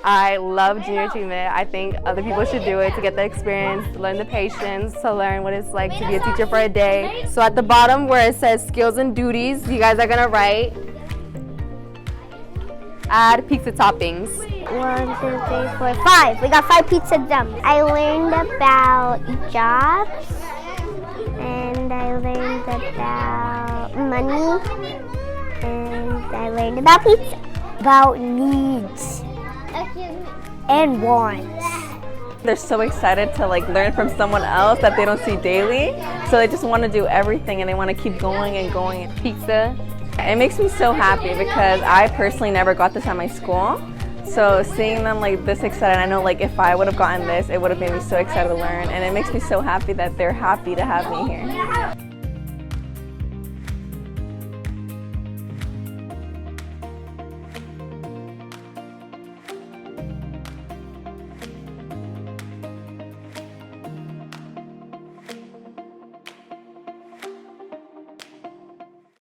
I love junior achievement. I think other people should do it to get the experience, to learn the patience, to learn what it's like to be a teacher for a day. So at the bottom where it says skills and duties, you guys are gonna write add pizza toppings. 1, 2, 3, 4, 5. We got 5 pizza dumps. I learned about jobs, and I learned about money, and I learned about pizza. About needs and wants. They're so excited to learn from someone else that they don't see daily. So they just want to do everything and they want to keep going and going. Pizza. It makes me so happy because I personally never got this at my school. So seeing them this excited, I know if I would have gotten this, it would have made me so excited to learn. And it makes me so happy that they're happy to have me here.